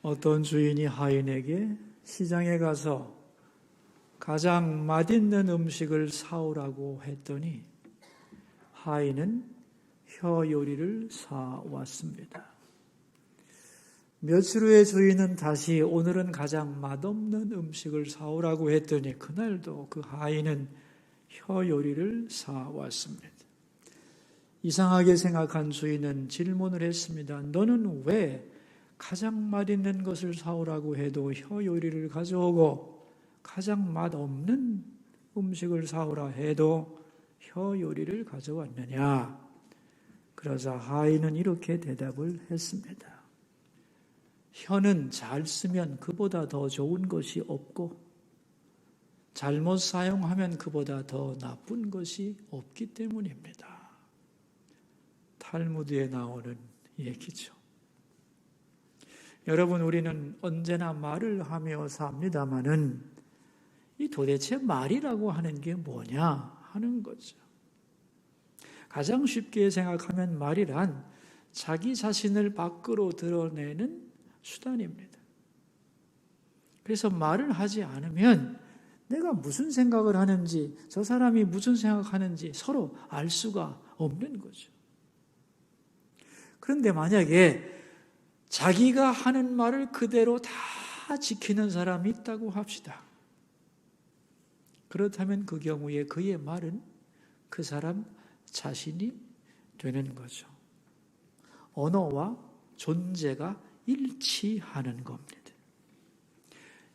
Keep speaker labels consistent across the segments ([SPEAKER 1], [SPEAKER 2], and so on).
[SPEAKER 1] 어떤 주인이 하인에게 시장에 가서 가장 맛있는 음식을 사오라고 했더니 하인은 혀 요리를 사왔습니다. 며칠 후에 주인은 다시 오늘은 가장 맛없는 음식을 사오라고 했더니 그날도 그 하인은 혀 요리를 사왔습니다. 이상하게 생각한 주인은 질문을 했습니다. 너는 왜 가장 맛있는 것을 사오라고 해도 혀 요리를 가져오고 가장 맛없는 음식을 사오라 해도 혀 요리를 가져왔느냐? 그러자 하인은 이렇게 대답을 했습니다. 혀는 잘 쓰면 그보다 더 좋은 것이 없고 잘못 사용하면 그보다 더 나쁜 것이 없기 때문입니다. 탈무드에 나오는 얘기죠. 여러분, 우리는 언제나 말을 하며 삽니다마는 이 도대체 말이라고 하는 게 뭐냐 하는 거죠. 가장 쉽게 생각하면 말이란 자기 자신을 밖으로 드러내는 수단입니다. 그래서 말을 하지 않으면 내가 무슨 생각을 하는지, 저 사람이 무슨 생각하는지 서로 알 수가 없는 거죠. 그런데 만약에 자기가 하는 말을 그대로 다 지키는 사람이 있다고 합시다. 그렇다면 그 경우에 그의 말은 그 사람 자신이 되는 거죠. 언어와 존재가 일치하는 겁니다.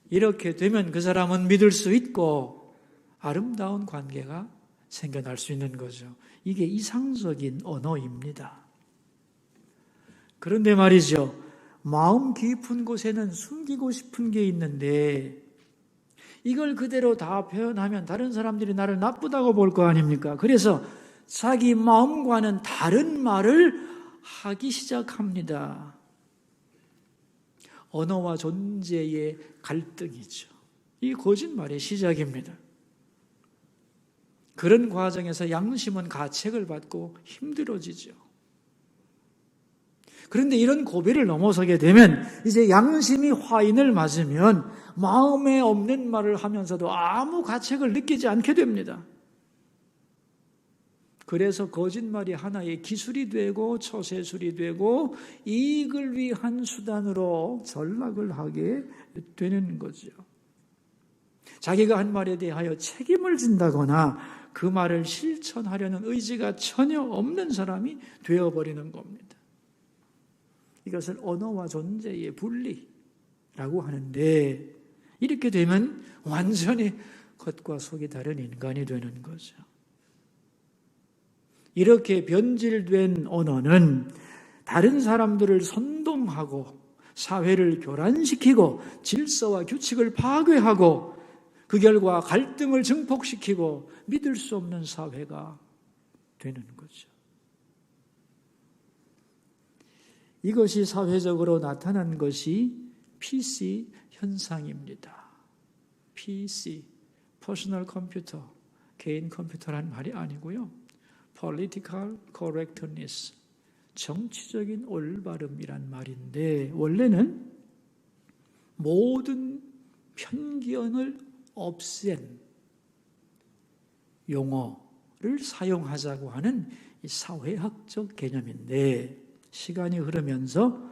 [SPEAKER 1] 이렇게 되면 그 사람은 믿을 수 있고 아름다운 관계가 생겨날 수 있는 거죠. 이게 이상적인 언어입니다. 그런데 말이죠. 마음 깊은 곳에는 숨기고 싶은 게 있는데 이걸 그대로 다 표현하면 다른 사람들이 나를 나쁘다고 볼 거 아닙니까? 그래서 자기 마음과는 다른 말을 하기 시작합니다. 언어와 존재의 갈등이죠. 이 거짓말의 시작입니다. 그런 과정에서 양심은 가책을 받고 힘들어지죠. 그런데 이런 고비를 넘어서게 되면 이제 양심이 화인을 맞으면 마음에 없는 말을 하면서도 아무 가책을 느끼지 않게 됩니다. 그래서 거짓말이 하나의 기술이 되고 처세술이 되고 이익을 위한 수단으로 전락을 하게 되는 거죠. 자기가 한 말에 대하여 책임을 진다거나 그 말을 실천하려는 의지가 전혀 없는 사람이 되어버리는 겁니다. 이것을 언어와 존재의 분리라고 하는데 이렇게 되면 완전히 겉과 속이 다른 인간이 되는 거죠. 이렇게 변질된 언어는 다른 사람들을 선동하고 사회를 교란시키고 질서와 규칙을 파괴하고 그 결과 갈등을 증폭시키고 믿을 수 없는 사회가 되는 거죠. 이것이 사회적으로 나타난 것이 PC 현상입니다. PC, 퍼스널 컴퓨터, 개인 컴퓨터라는 말이 아니고요. Political correctness, 정치적인 올바름이란 말인데 원래는 모든 편견을 없앤 용어를 사용하자고 하는 사회학적 개념인데 시간이 흐르면서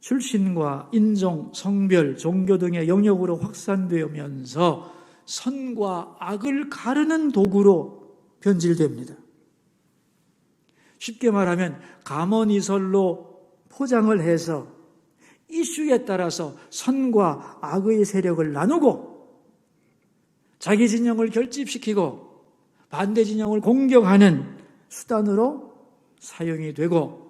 [SPEAKER 1] 출신과 인종, 성별, 종교 등의 영역으로 확산되면서 선과 악을 가르는 도구로 변질됩니다. 쉽게 말하면 감언이설로 포장을 해서 이슈에 따라서 선과 악의 세력을 나누고 자기 진영을 결집시키고 반대 진영을 공격하는 수단으로 사용이 되고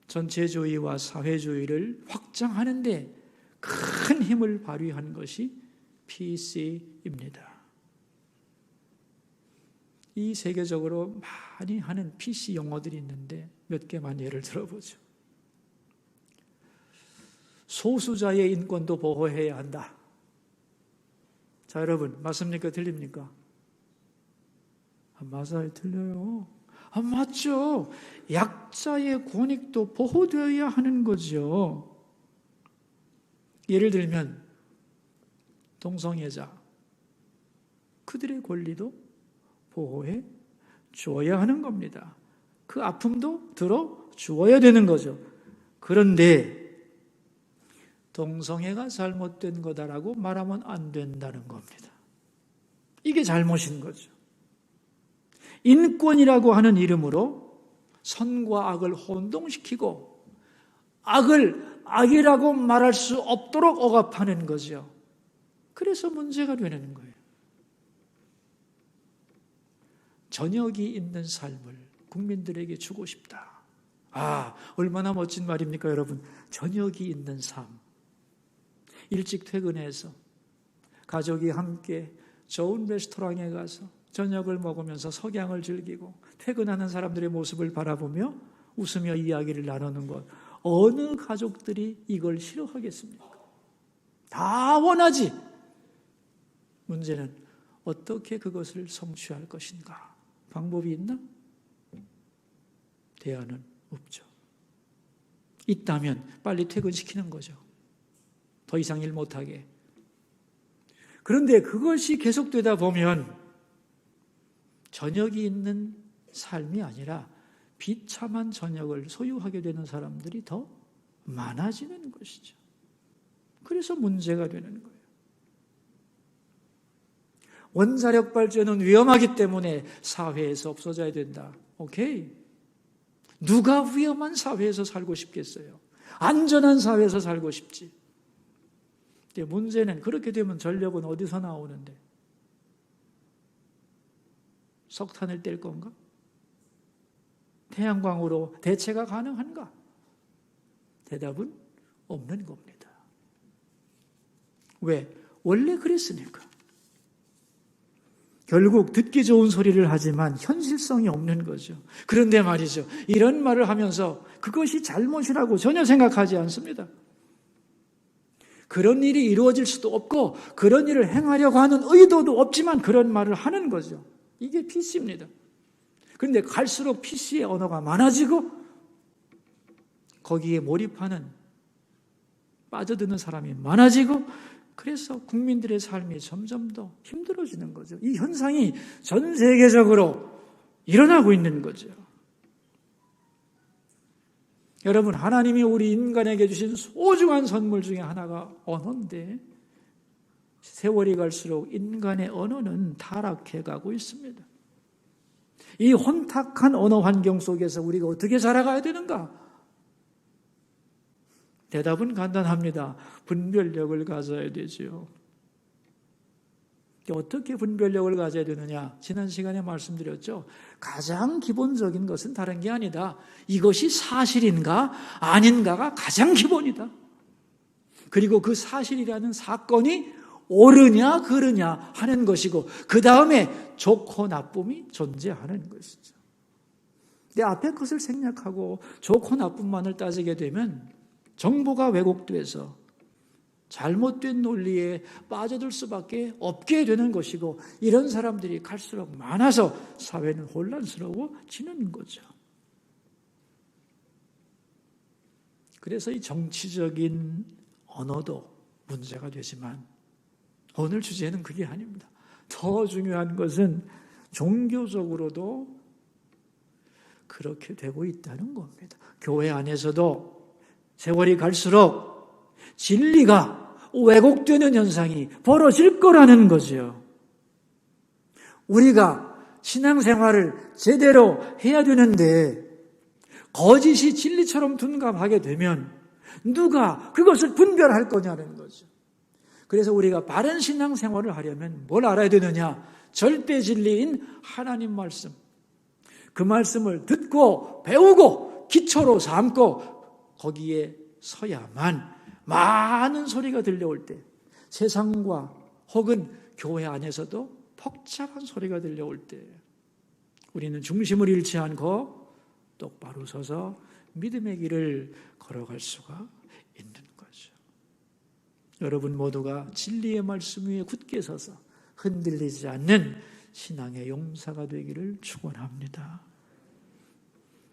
[SPEAKER 1] 전체주의와 사회주의를 확장하는 데 큰 힘을 발휘한 것이 PC입니다. 이 세계적으로 많이 하는 PC 용어들이 있는데 몇 개만 예를 들어보죠. 소수자의 인권도 보호해야 한다. 자, 여러분, 맞습니까? 틀립니까? 맞아요, 틀려요. 맞죠. 약자의 권익도 보호되어야 하는 거죠. 예를 들면 동성애자, 그들의 권리도 보호해 주어야 하는 겁니다. 그 아픔도 들어주어야 되는 거죠. 그런데 동성애가 잘못된 거다라고 말하면 안 된다는 겁니다. 이게 잘못인 거죠. 인권이라고 하는 이름으로 선과 악을 혼동시키고 악을 악이라고 말할 수 없도록 억압하는 거죠. 그래서 문제가 되는 거예요. 전역이 있는 삶을 국민들에게 주고 싶다. 얼마나 멋진 말입니까, 여러분? 전역이 있는 삶. 일찍 퇴근해서 가족이 함께 좋은 레스토랑에 가서 저녁을 먹으면서 석양을 즐기고 퇴근하는 사람들의 모습을 바라보며 웃으며 이야기를 나누는 것. 어느 가족들이 이걸 싫어하겠습니까? 다 원하지. 문제는 어떻게 그것을 성취할 것인가? 방법이 있나? 대안은 없죠. 있다면 빨리 퇴근시키는 거죠. 더 이상 일 못하게. 그런데 그것이 계속되다 보면 저녁이 있는 삶이 아니라 비참한 저녁을 소유하게 되는 사람들이 더 많아지는 것이죠. 그래서 문제가 되는 거예요. 원자력 발전은 위험하기 때문에 사회에서 없어져야 된다. 오케이. 누가 위험한 사회에서 살고 싶겠어요? 안전한 사회에서 살고 싶지. 근데 문제는 그렇게 되면 전력은 어디서 나오는데? 석탄을 뗄 건가? 태양광으로 대체가 가능한가? 대답은 없는 겁니다. 왜? 원래 그랬으니까. 결국 듣기 좋은 소리를 하지만 현실성이 없는 거죠. 그런데 말이죠. 이런 말을 하면서 그것이 잘못이라고 전혀 생각하지 않습니다. 그런 일이 이루어질 수도 없고 그런 일을 행하려고 하는 의도도 없지만 그런 말을 하는 거죠. 이게 PC입니다. 그런데 갈수록 PC의 언어가 많아지고 거기에 몰입하는, 빠져드는 사람이 많아지고 그래서 국민들의 삶이 점점 더 힘들어지는 거죠. 이 현상이 전 세계적으로 일어나고 있는 거죠. 여러분, 하나님이 우리 인간에게 주신 소중한 선물 중에 하나가 언어인데 세월이 갈수록 인간의 언어는 타락해 가고 있습니다. 이 혼탁한 언어 환경 속에서 우리가 어떻게 살아가야 되는가? 대답은 간단합니다. 분별력을 가져야 되죠. 어떻게 분별력을 가져야 되느냐? 지난 시간에 말씀드렸죠. 가장 기본적인 것은 다른 게 아니다. 이것이 사실인가 아닌가가 가장 기본이다. 그리고 그 사실이라는 사건이 옳으냐 그르냐 하는 것이고 그 다음에 좋고 나쁨이 존재하는 것이죠. 내 앞에 것을 생략하고 좋고 나쁨만을 따지게 되면 정보가 왜곡돼서 잘못된 논리에 빠져들 수밖에 없게 되는 것이고 이런 사람들이 갈수록 많아서 사회는 혼란스러워지는 거죠. 그래서 이 정치적인 언어도 문제가 되지만 오늘 주제는 그게 아닙니다. 더 중요한 것은 종교적으로도 그렇게 되고 있다는 겁니다. 교회 안에서도 세월이 갈수록 진리가 왜곡되는 현상이 벌어질 거라는 거죠. 우리가 신앙생활을 제대로 해야 되는데 거짓이 진리처럼 둔갑하게 되면 누가 그것을 분별할 거냐는 거죠. 그래서 우리가 바른 신앙생활을 하려면 뭘 알아야 되느냐? 절대 진리인 하나님 말씀. 그 말씀을 듣고 배우고 기초로 삼고 거기에 서야만 많은 소리가 들려올 때 세상과 혹은 교회 안에서도 복잡한 소리가 들려올 때 우리는 중심을 잃지 않고 똑바로 서서 믿음의 길을 걸어갈 수가 있는 거죠. 여러분 모두가 진리의 말씀 위에 굳게 서서 흔들리지 않는 신앙의 용사가 되기를 축원합니다.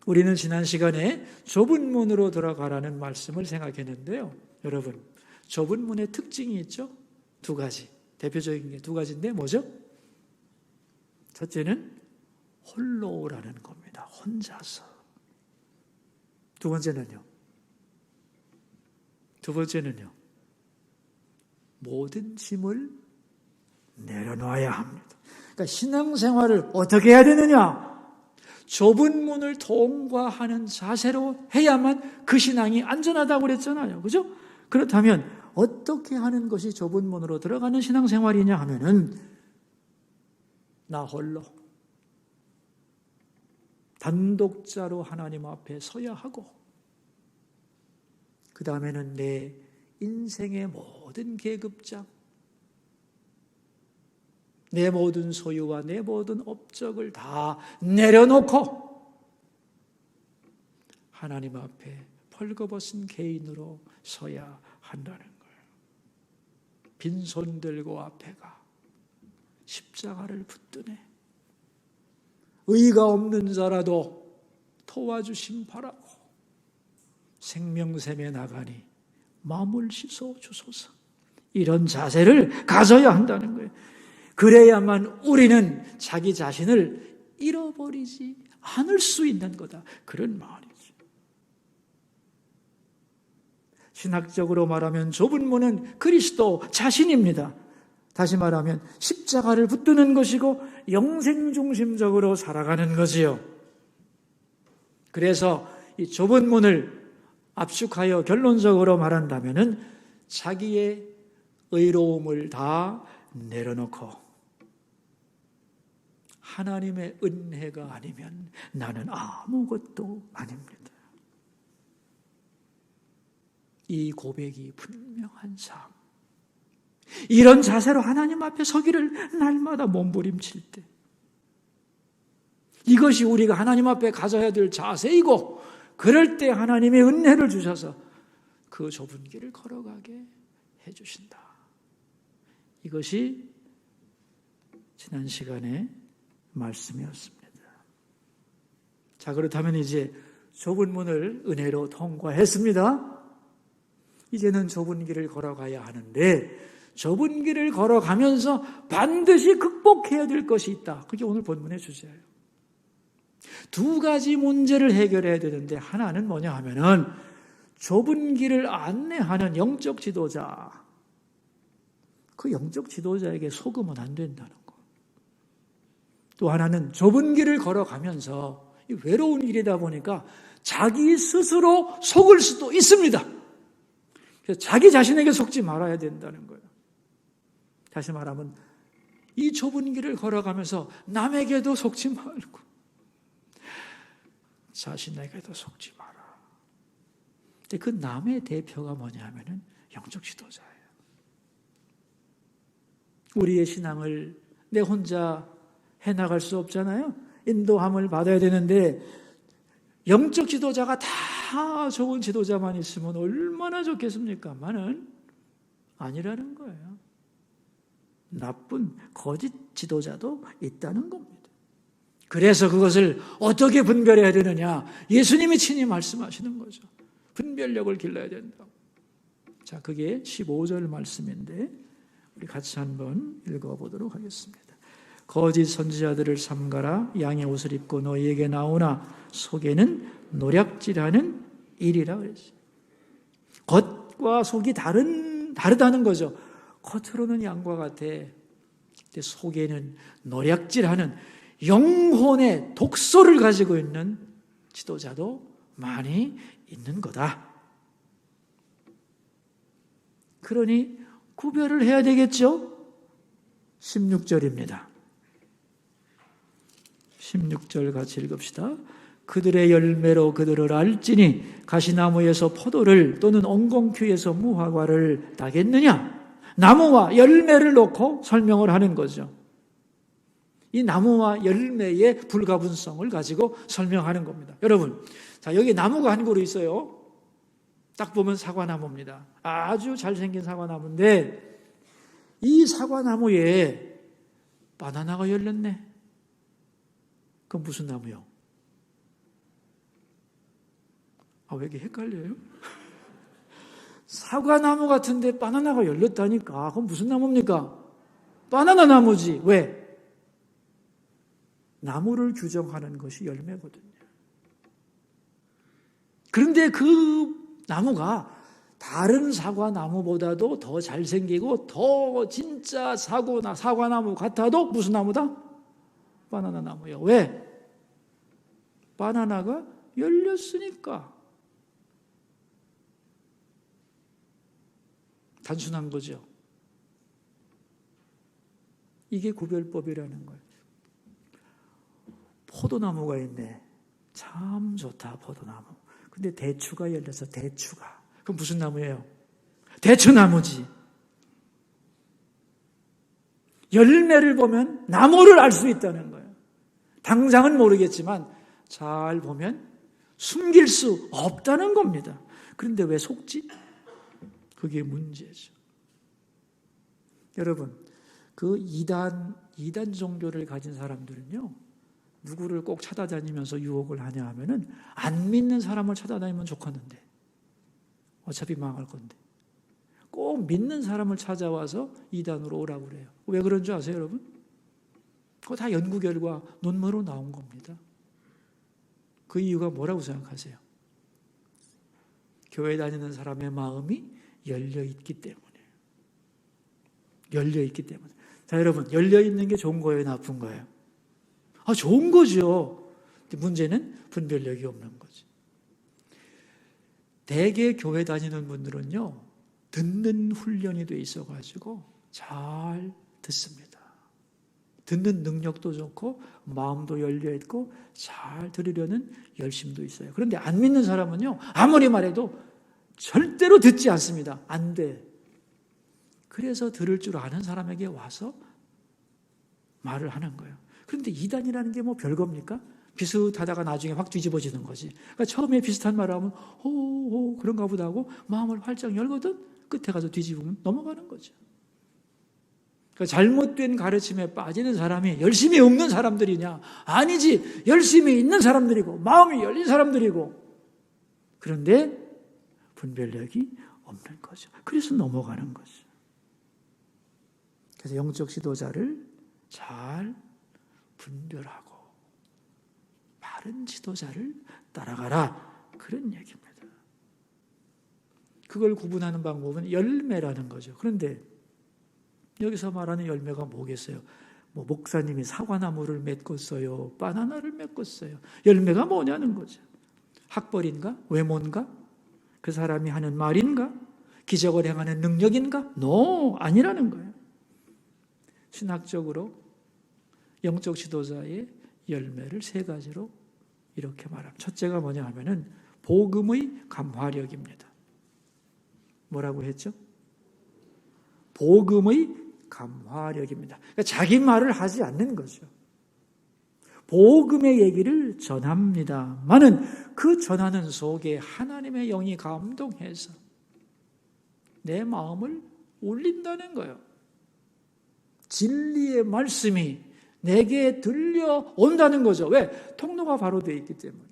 [SPEAKER 1] 우리는 지난 시간에 좁은 문으로 들어가라는 말씀을 생각했는데요. 여러분, 좁은 문의 특징이 있죠. 두 가지. 대표적인 게 두 가지인데 뭐죠? 첫째는 홀로라는 겁니다. 혼자서. 두 번째는요. 모든 짐을 내려놓아야 합니다. 그러니까 신앙생활을 어떻게 해야 되느냐? 좁은 문을 통과하는 자세로 해야만 그 신앙이 안전하다고 그랬잖아요. 그죠? 그렇다면 어떻게 하는 것이 좁은 문으로 들어가는 신앙생활이냐 하면은 나 홀로 단독자로 하나님 앞에 서야 하고 그 다음에는 내 인생의 모든 계급장, 내 모든 소유와 내 모든 업적을 다 내려놓고 하나님 앞에 펄거벗은 개인으로 서야 한다는 거예요. 빈손 들고 앞에 가 십자가를 붙드네. 의가 없는 자라도 도와주심 바라고 생명샘에 나가니 마음을 씻어 주소서. 이런 자세를 가져야 한다는 거예요. 그래야만 우리는 자기 자신을 잃어버리지 않을 수 있는 거다. 그런 말이죠. 신학적으로 말하면 좁은 문은 그리스도 자신입니다. 다시 말하면 십자가를 붙드는 것이고 영생중심적으로 살아가는 거지요. 그래서 이 좁은 문을 압축하여 결론적으로 말한다면은 자기의 의로움을 다 내려놓고 하나님의 은혜가 아니면 나는 아무것도 아닙니다. 이 고백이 분명한 삶. 이런 자세로 하나님 앞에 서기를 날마다 몸부림칠 때 이것이 우리가 하나님 앞에 가져야 될 자세이고 그럴 때 하나님의 은혜를 주셔서 그 좁은 길을 걸어가게 해주신다. 이것이 지난 시간의 말씀이었습니다. 자, 그렇다면 이제 좁은 문을 은혜로 통과했습니다. 이제는 좁은 길을 걸어가야 하는데 좁은 길을 걸어가면서 반드시 극복해야 될 것이 있다. 그게 오늘 본문의 주제예요. 두 가지 문제를 해결해야 되는데 하나는 뭐냐 하면은 좁은 길을 안내하는 영적 지도자. 그 영적 지도자에게 속으면 안 된다는 거. 또 하나는 좁은 길을 걸어가면서 외로운 길이다 보니까 자기 스스로 속을 수도 있습니다. 그래서 자기 자신에게 속지 말아야 된다는 거예요. 다시 말하면 이 좁은 길을 걸어가면서 남에게도 속지 말고 자신에게도 속지 마라. 근데 그 남의 대표가 뭐냐 하면은 영적 지도자예요. 우리의 신앙을 내 혼자 해나갈 수 없잖아요. 인도함을 받아야 되는데 영적 지도자가 다 좋은 지도자만 있으면 얼마나 좋겠습니까?만은 아니라는 거예요. 나쁜 거짓 지도자도 있다는 겁니다. 그래서 그것을 어떻게 분별해야 되느냐? 예수님이 친히 말씀하시는 거죠. 분별력을 길러야 된다. 자, 그게 15절 말씀인데 우리 같이 한번 읽어보도록 하겠습니다. 거짓 선지자들을 삼가라. 양의 옷을 입고 너희에게 나오나 속에는 노략질하는 일이라 그랬어요. 겉과 속이 다르다는 거죠. 겉으로는 양과 같아. 근데 속에는 노략질하는 영혼의 독소를 가지고 있는 지도자도 많이 있는 거다. 그러니 구별을 해야 되겠죠? 16절입니다. 16절 같이 읽읍시다. 그들의 열매로 그들을 알지니 가시나무에서 포도를 또는 엉겅퀴에서 무화과를 따겠느냐? 나무와 열매를 놓고 설명을 하는 거죠. 이 나무와 열매의 불가분성을 가지고 설명하는 겁니다. 여러분, 자, 여기 나무가 한 그루 있어요. 딱 보면 사과나무입니다. 아주 잘생긴 사과나무인데 이 사과나무에 바나나가 열렸네. 그건 무슨 나무요? 왜 이렇게 헷갈려요? 사과나무 같은데 바나나가 열렸다니까. 그건 무슨 나무입니까? 바나나 나무지. 왜? 나무를 규정하는 것이 열매거든요. 그런데 그 나무가 다른 사과나무보다도 더 잘생기고 더 진짜 사과나무 같아도 무슨 나무다? 바나나 나무예요. 왜? 바나나가 열렸으니까. 단순한 거죠. 이게 구별법이라는 거예요. 포도나무가 있네. 참 좋다, 포도나무. 근데 대추가 열려서 대추가. 그럼 무슨 나무예요? 대추나무지. 열매를 보면 나무를 알 수 있다는 거예요. 당장은 모르겠지만 잘 보면 숨길 수 없다는 겁니다. 그런데 왜 속지? 그게 문제죠. 여러분, 그 이단 종교를 가진 사람들은요, 누구를 꼭 찾아다니면서 유혹을 하냐 하면은 안 믿는 사람을 찾아다니면 좋겠는데 어차피 망할 건데 꼭 믿는 사람을 찾아와서 이단으로 오라고 그래요. 왜 그런 줄 아세요, 여러분? 그거 다 연구 결과 논문으로 나온 겁니다. 그 이유가 뭐라고 생각하세요? 교회 다니는 사람의 마음이 열려있기 때문에. 열려있기 때문에. 자, 여러분, 열려있는 게 좋은 거예요, 나쁜 거예요? 좋은 거죠. 문제는 분별력이 없는 거죠. 대개 교회 다니는 분들은요, 듣는 훈련이 돼 있어가지고 잘 듣습니다. 듣는 능력도 좋고 마음도 열려있고 잘 들으려는 열심도 있어요. 그런데 안 믿는 사람은요, 아무리 말해도 절대로 듣지 않습니다. 안 돼. 그래서 들을 줄 아는 사람에게 와서 말을 하는 거예요. 그런데 이단이라는 게 뭐 별겁니까? 비슷하다가 나중에 확 뒤집어지는 거지. 그러니까 처음에 비슷한 말을 하면 호호 그런가 보다 하고 마음을 활짝 열거든 끝에 가서 뒤집으면 넘어가는 거죠. 그러니까 잘못된 가르침에 빠지는 사람이 열심히 없는 사람들이냐? 아니지. 열심히 있는 사람들이고 마음이 열린 사람들이고 그런데 분별력이 없는 거죠. 그래서 넘어가는 거죠. 그래서 영적 지도자를 잘 분별하고 바른 지도자를 따라가라. 그런 얘기입니다. 그걸 구분하는 방법은 열매라는 거죠. 그런데 여기서 말하는 열매가 뭐겠어요? 뭐 목사님이 사과나무를 맺었어요. 바나나를 맺었어요. 열매가 뭐냐는 거죠. 학벌인가? 외모인가? 그 사람이 하는 말인가? 기적을 행하는 능력인가? No, 아니라는 거예요. 신학적으로 영적 지도자의 열매를 세 가지로 이렇게 말합니다. 첫째가 뭐냐 하면은 복음의 감화력입니다. 뭐라고 했죠? 복음의 감화력입니다. 그러니까 자기 말을 하지 않는 거죠. 복음의 얘기를 전합니다만은 그 전하는 속에 하나님의 영이 감동해서 내 마음을 울린다는 거예요. 진리의 말씀이 내게 들려온다는 거죠. 왜? 통로가 바로 되어 있기 때문에.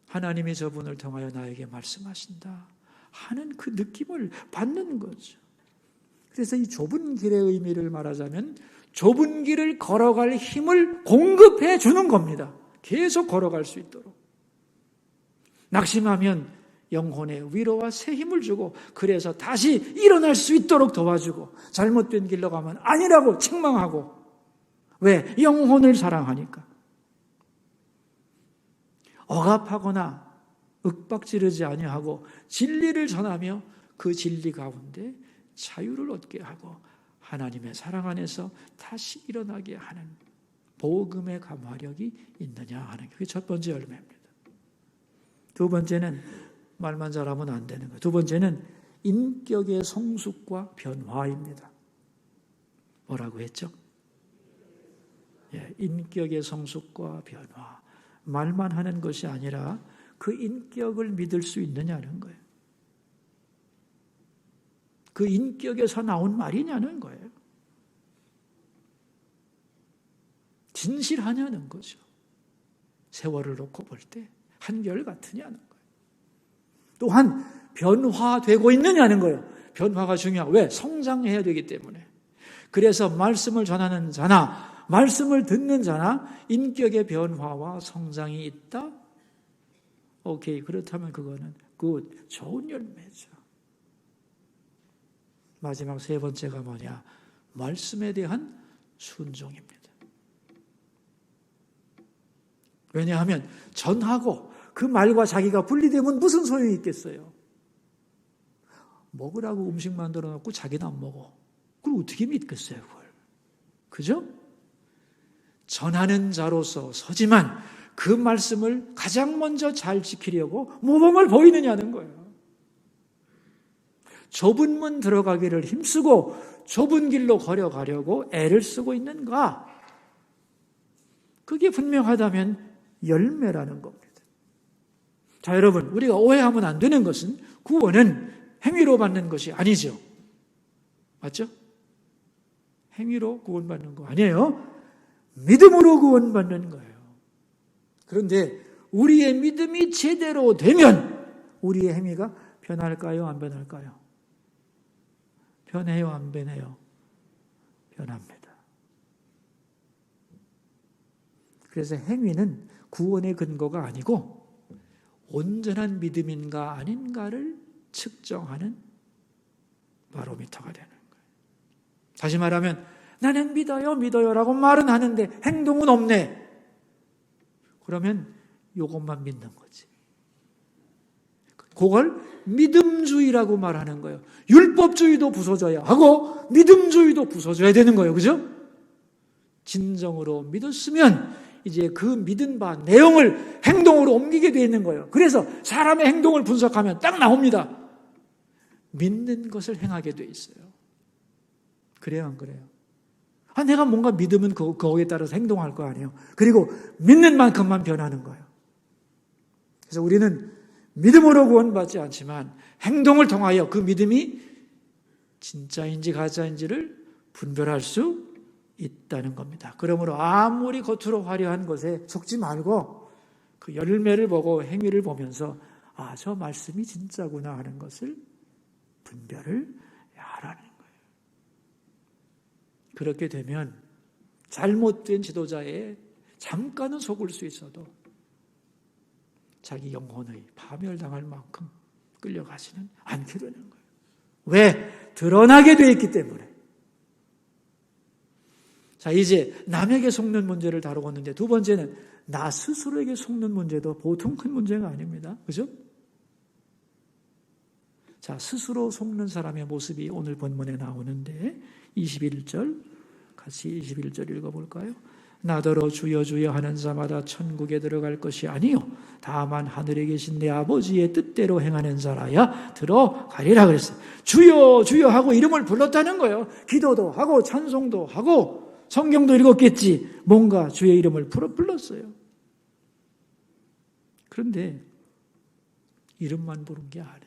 [SPEAKER 1] 하나님이 저분을 통하여 나에게 말씀하신다 하는 그 느낌을 받는 거죠. 그래서 이 좁은 길의 의미를 말하자면 좁은 길을 걸어갈 힘을 공급해 주는 겁니다. 계속 걸어갈 수 있도록. 낙심하면 영혼의 위로와 새 힘을 주고 그래서 다시 일어날 수 있도록 도와주고 잘못된 길로 가면 아니라고 책망하고 왜? 영혼을 사랑하니까. 억압하거나 윽박지르지 아니하고 진리를 전하며 그 진리 가운데 자유를 얻게 하고 하나님의 사랑 안에서 다시 일어나게 하는 복음의 감화력이 있느냐 하는 게 그게 첫 번째 열매입니다. 두 번째는 말만 잘하면 안 되는 거예요. 두 번째는 인격의 성숙과 변화입니다. 뭐라고 했죠? 인격의 성숙과 변화. 말만 하는 것이 아니라 그 인격을 믿을 수 있느냐는 거예요. 그 인격에서 나온 말이냐는 거예요. 진실하냐는 거죠. 세월을 놓고 볼 때 한결같으냐는 거예요. 또한 변화되고 있느냐는 거예요. 변화가 중요하고, 왜? 성장해야 되기 때문에. 그래서 말씀을 전하는 자나 말씀을 듣는 자나 인격의 변화와 성장이 있다? 오케이, 그렇다면 그거는 좋은 열매죠. 마지막 세 번째가 뭐냐? 말씀에 대한 순종입니다. 왜냐하면 전하고 그 말과 자기가 분리되면 무슨 소용이 있겠어요? 먹으라고 음식 만들어 놓고 자기는 안 먹어. 그걸 어떻게 믿겠어요, 그걸? 그죠? 전하는 자로서 서지만 그 말씀을 가장 먼저 잘 지키려고 모범을 보이느냐는 거예요. 좁은 문 들어가기를 힘쓰고 좁은 길로 걸어가려고 애를 쓰고 있는가? 그게 분명하다면 열매라는 겁니다. 자, 여러분, 우리가 오해하면 안 되는 것은 구원은 행위로 받는 것이 아니죠. 맞죠? 행위로 구원받는 거 아니에요. 믿음으로 구원받는 거예요. 그런데 우리의 믿음이 제대로 되면 우리의 행위가 변할까요? 안 변할까요? 변해요? 안 변해요? 변합니다. 그래서 행위는 구원의 근거가 아니고 온전한 믿음인가 아닌가를 측정하는 바로미터가 되는 거예요. 다시 말하면 나는 믿어요라고 말은 하는데 행동은 없네. 그러면 이것만 믿는 거지. 그걸 믿음주의라고 말하는 거예요. 율법주의도 부서져야 하고 믿음주의도 부서져야 되는 거예요. 그죠? 진정으로 믿었으면 이제 그 믿은 바 내용을 행동으로 옮기게 되어 있는 거예요. 그래서 사람의 행동을 분석하면 딱 나옵니다. 믿는 것을 행하게 되어 있어요. 그래요, 안 그래요? 내가 뭔가 믿으면 거기에 따라서 행동할 거 아니에요. 그리고 믿는 만큼만 변하는 거예요. 그래서 우리는 믿음으로 구원받지 않지만 행동을 통하여 그 믿음이 진짜인지 가짜인지를 분별할 수 있다는 겁니다. 그러므로 아무리 겉으로 화려한 것에 속지 말고 그 열매를 보고 행위를 보면서 저 말씀이 진짜구나 하는 것을 분별을 하라는 거예요. 그렇게 되면 잘못된 지도자에 잠깐은 속을 수 있어도 자기 영혼의 파멸당할 만큼 끌려가지는 않게 되는 거예요. 왜? 드러나게 되어 있기 때문에. 자, 이제 남에게 속는 문제를 다루고 있는데 두 번째는 나 스스로에게 속는 문제도 보통 큰 문제가 아닙니다. 그죠? 자, 스스로 속는 사람의 모습이 오늘 본문에 나오는데 21절, 같이 21절 읽어볼까요? 나더러 주여 주여 하는 자마다 천국에 들어갈 것이 아니요 다만 하늘에 계신 내 아버지의 뜻대로 행하는 자라야 들어가리라 그랬어요. 주여 주여 하고 이름을 불렀다는 거예요. 기도도 하고 찬송도 하고 성경도 읽었겠지. 뭔가 주의 이름을 불렀어요. 그런데 이름만 부른 게 아니에요.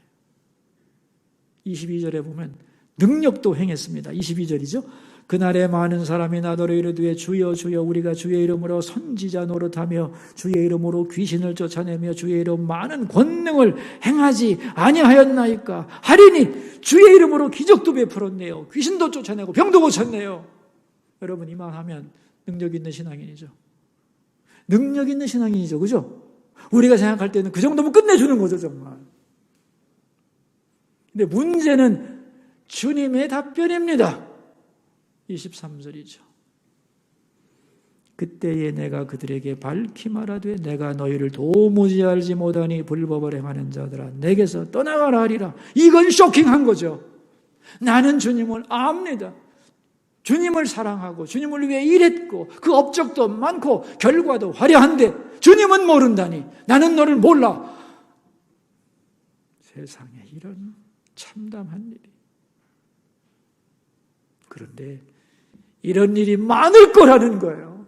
[SPEAKER 1] 22절에 보면 능력도 행했습니다. 22절이죠. 그날에 많은 사람이 나더러 이르되 주여 주여 우리가 주의 이름으로 선지자 노릇하며 주의 이름으로 귀신을 쫓아내며 주의 이름 많은 권능을 행하지 아니하였나이까. 하리니 주의 이름으로 기적도 베풀었네요. 귀신도 쫓아내고 병도 고쳤네요. 여러분 이만하면 능력 있는 신앙인이죠. 능력 있는 신앙인이죠. 그죠? 우리가 생각할 때는 그 정도면 끝내주는 거죠 정말. 근데 문제는 주님의 답변입니다. 23절이죠. 그때에 내가 그들에게 밝히 말하되 내가 너희를 도무지 알지 못하니 불법을 행하는 자들아 내게서 떠나가라 하리라. 이건 쇼킹한 거죠. 나는 주님을 압니다. 주님을 사랑하고 주님을 위해 일했고 그 업적도 많고 결과도 화려한데 주님은 모른다니 나는 너를 몰라. 세상에 이런 참담한 일이. 그런데 이런 일이 많을 거라는 거예요.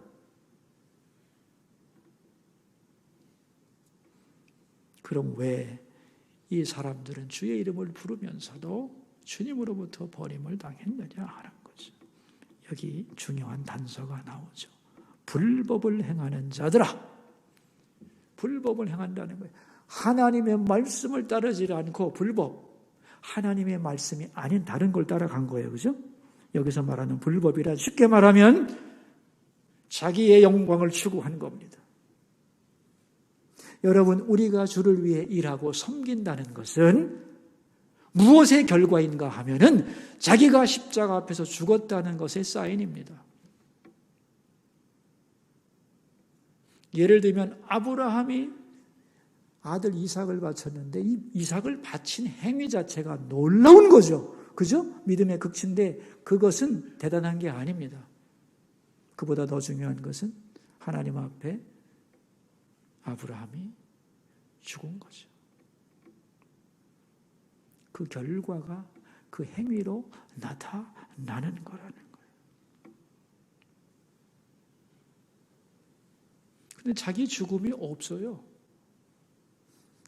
[SPEAKER 1] 그럼 왜 이 사람들은 주의 이름을 부르면서도 주님으로부터 버림을 당했느냐 하는 거죠. 여기 중요한 단서가 나오죠. 불법을 행하는 자들아. 불법을 행한다는 거예요. 하나님의 말씀을 따르지 않고 불법, 하나님의 말씀이 아닌 다른 걸 따라간 거예요. 그죠? 여기서 말하는 불법이라 쉽게 말하면 자기의 영광을 추구한 겁니다. 여러분, 우리가 주를 위해 일하고 섬긴다는 것은 무엇의 결과인가 하면은 자기가 십자가 앞에서 죽었다는 것의 사인입니다. 예를 들면 아브라함이 아들 이삭을 바쳤는데 이 이삭을 바친 행위 자체가 놀라운 거죠. 그죠? 믿음의 극치인데 그것은 대단한 게 아닙니다. 그보다 더 중요한 것은 하나님 앞에 아브라함이 죽은 거죠. 그 결과가 그 행위로 나타나는 거라는 거예요. 근데 자기 죽음이 없어요.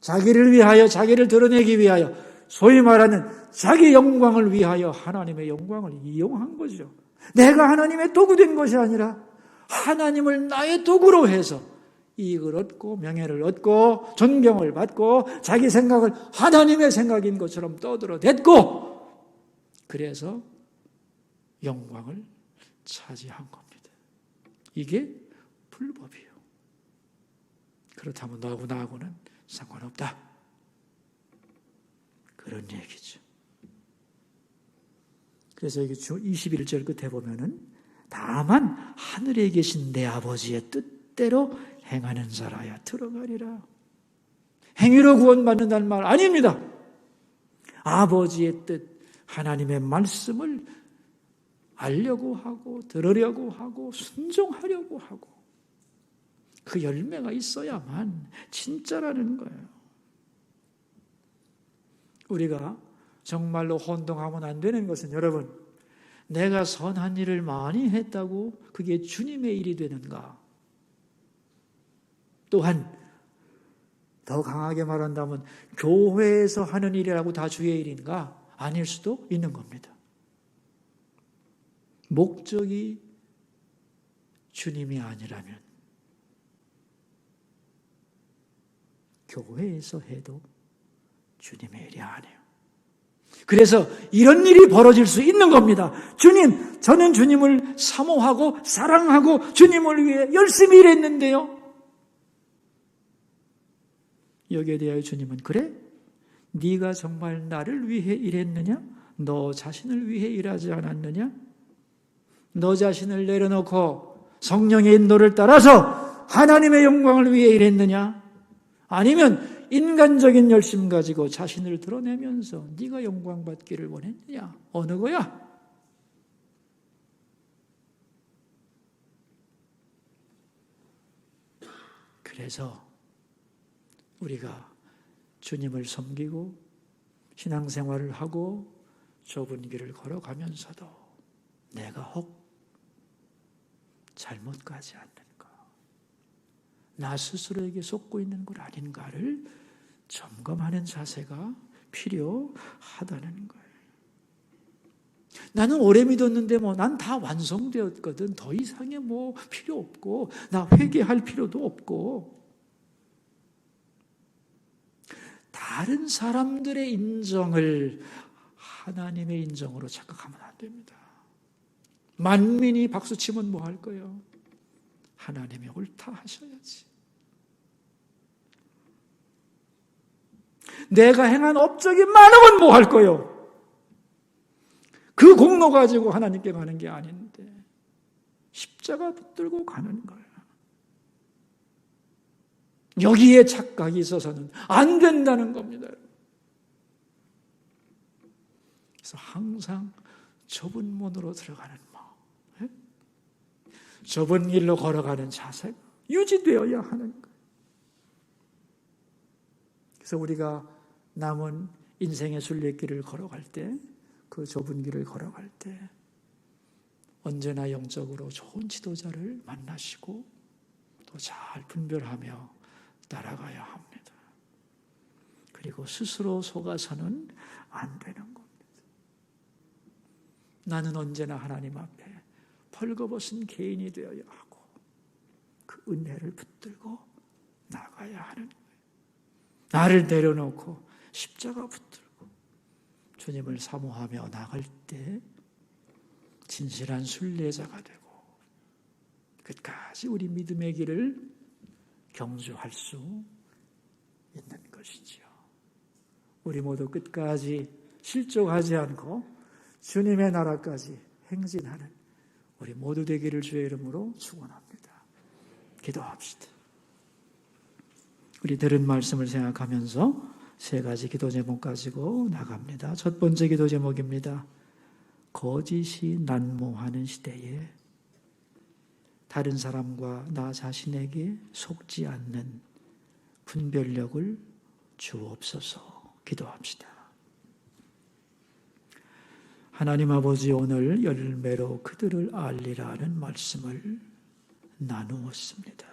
[SPEAKER 1] 자기를 위하여, 자기를 드러내기 위하여, 소위 말하는 자기 영광을 위하여 하나님의 영광을 이용한 거죠. 내가 하나님의 도구 된 것이 아니라 하나님을 나의 도구로 해서 이익을 얻고 명예를 얻고 존경을 받고 자기 생각을 하나님의 생각인 것처럼 떠들어댔고 그래서 영광을 차지한 겁니다. 이게 불법이에요. 그렇다면 너하고 나하고는 상관없다. 그런 얘기죠. 그래서 여기 21절 끝에 보면은 다만 하늘에 계신 내 아버지의 뜻대로 행하는 자라야 들어가리라. 행위로 구원받는다는 말 아닙니다. 아버지의 뜻, 하나님의 말씀을 알려고 하고 들으려고 하고 순종하려고 하고 그 열매가 있어야만 진짜라는 거예요. 우리가 정말로 혼동하면 안 되는 것은 여러분, 내가 선한 일을 많이 했다고 그게 주님의 일이 되는가? 또한 더 강하게 말한다면 교회에서 하는 일이라고 다 주의 일인가? 아닐 수도 있는 겁니다. 목적이 주님이 아니라면 교회에서 해도 주님의 일이 아니에요. 그래서 이런 일이 벌어질 수 있는 겁니다. 주님, 저는 주님을 사모하고 사랑하고 주님을 위해 열심히 일했는데요. 여기에 대하여 주님은 그래? 네가 정말 나를 위해 일했느냐? 너 자신을 위해 일하지 않았느냐? 너 자신을 내려놓고 성령의 인도를 따라서 하나님의 영광을 위해 일했느냐? 아니면 인간적인 열심 가지고 자신을 드러내면서 네가 영광 받기를 원했느냐? 어느 거야? 그래서 우리가 주님을 섬기고 신앙생활을 하고 좁은 길을 걸어가면서도 내가 혹 잘못 가지 않는가, 나 스스로에게 속고 있는 것 아닌가를 점검하는 자세가 필요하다는 거예요. 나는 오래 믿었는데 난 다 완성되었거든. 더 이상의 필요 없고 나 회개할 필요도 없고. 다른 사람들의 인정을 하나님의 인정으로 착각하면 안 됩니다. 만민이 박수치면 뭐 할 거예요? 하나님이 옳다 하셔야지. 내가 행한 업적이 많으면 뭐 할 거예요? 그 공로 가지고 하나님께 가는 게 아닌데 십자가 붙들고 가는 거예요. 여기에 착각이 있어서는 안 된다는 겁니다. 그래서 항상 좁은 문으로 들어가는 마음, 좁은 길로 걸어가는 자세가 유지되어야 하는 거예요. 그래서 우리가 남은 인생의 순례길을 걸어갈 때, 그 좁은 길을 걸어갈 때 언제나 영적으로 좋은 지도자를 만나시고 또 잘 분별하며 따라가야 합니다. 그리고 스스로 속아서는 안 되는 겁니다. 나는 언제나 하나님 앞에 벌거벗은 개인이 되어야 하고 그 은혜를 붙들고 나가야 하는 거예요. 나를 내려놓고 십자가 붙들고 주님을 사모하며 나갈 때 진실한 순례자가 되고 끝까지 우리 믿음의 길을 경주할 수 있는 것이지요. 우리 모두 끝까지 실족하지 않고 주님의 나라까지 행진하는 우리 모두 되기를 주의 이름으로 축원합니다. 기도합시다. 우리 들은 말씀을 생각하면서 세 가지 기도 제목 가지고 나갑니다. 첫 번째 기도 제목입니다. 거짓이 난무하는 시대에 다른 사람과 나 자신에게 속지 않는 분별력을 주옵소서. 기도합시다. 하나님 아버지, 오늘 열매로 그들을 알리라는 말씀을 나누었습니다.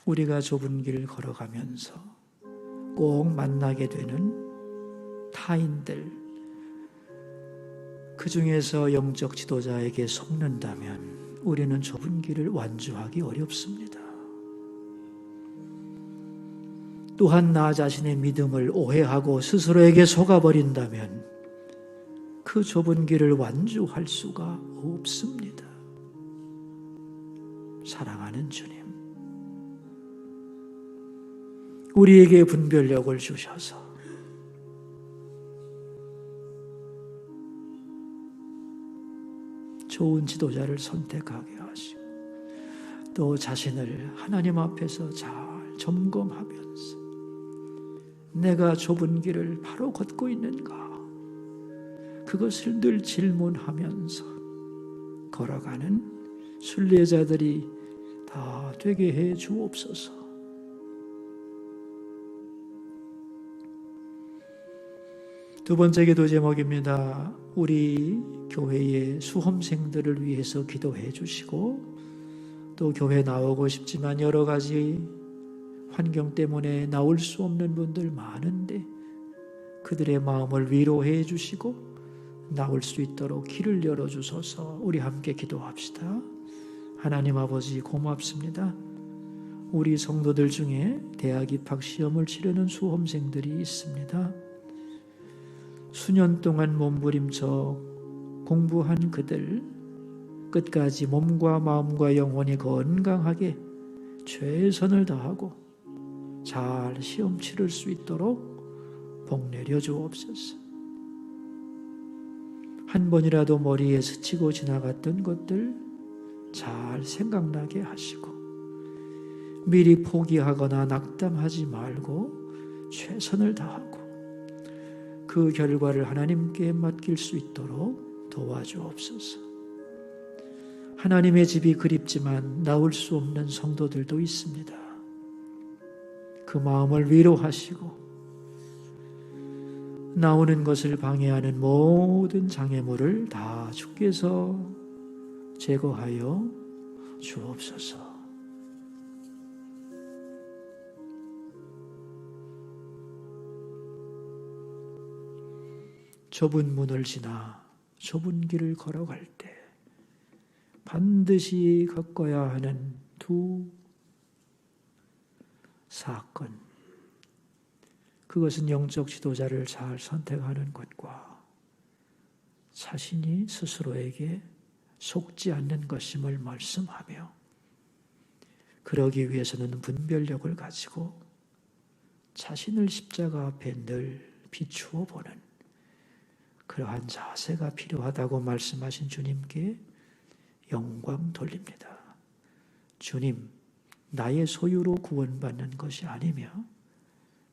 [SPEAKER 1] 우리가 좁은 길을 걸어가면서 꼭 만나게 되는 타인들, 그 중에서 영적 지도자에게 속는다면 우리는 좁은 길을 완주하기 어렵습니다. 또한 나 자신의 믿음을 오해하고 스스로에게 속아버린다면 그 좁은 길을 완주할 수가 없습니다. 사랑하는 주님, 우리에게 분별력을 주셔서 좋은 지도자를 선택하게 하시고 또 자신을 하나님 앞에서 잘 점검하면서 내가 좁은 길을 바로 걷고 있는가, 그것을 늘 질문하면서 걸어가는 순례자들이 다 되게 해 주옵소서. 두 번째 기도 제목입니다. 우리 교회의 수험생들을 위해서 기도해 주시고 또 교회 나오고 싶지만 여러 가지 환경 때문에 나올 수 없는 분들 많은데 그들의 마음을 위로해 주시고 나올 수 있도록 길을 열어주소서. 우리 함께 기도합시다. 하나님 아버지, 고맙습니다. 우리 성도들 중에 대학 입학 시험을 치르는 수험생들이 있습니다. 수년 동안 몸부림쳐 공부한 그들 끝까지 몸과 마음과 영혼이 건강하게 최선을 다하고 잘 시험 치를 수 있도록 복 내려 주옵소서. 한 번이라도 머리에 스치고 지나갔던 것들 잘 생각나게 하시고 미리 포기하거나 낙담하지 말고 최선을 다하고 그 결과를 하나님께 맡길 수 있도록 도와주옵소서. 하나님의 집이 그립지만 나올 수 없는 성도들도 있습니다. 그 마음을 위로하시고 나오는 것을 방해하는 모든 장애물을 다 주께서 제거하여 주옵소서. 좁은 문을 지나 좁은 길을 걸어갈 때 반드시 겪어야 하는 두 사건, 그것은 영적 지도자를 잘 선택하는 것과 자신이 스스로에게 속지 않는 것임을 말씀하며 그러기 위해서는 분별력을 가지고 자신을 십자가 앞에 늘 비추어 보는 그러한 자세가 필요하다고 말씀하신 주님께 영광 돌립니다. 주님, 나의 소유로 구원받는 것이 아니며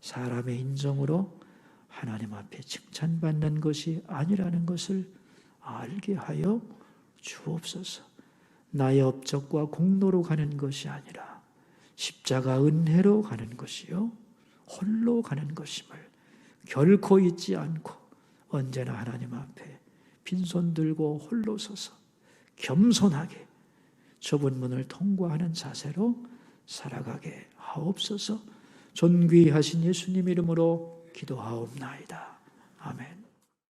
[SPEAKER 1] 사람의 인정으로 하나님 앞에 칭찬받는 것이 아니라는 것을 알게 하여 주옵소서. 나의 업적과 공로로 가는 것이 아니라 십자가 은혜로 가는 것이요 홀로 가는 것임을 결코 잊지 않고 언제나 하나님 앞에 빈손 들고 홀로 서서 겸손하게 좁은 문을 통과하는 자세로 살아가게 하옵소서. 존귀하신 예수님 이름으로 기도하옵나이다. 아멘.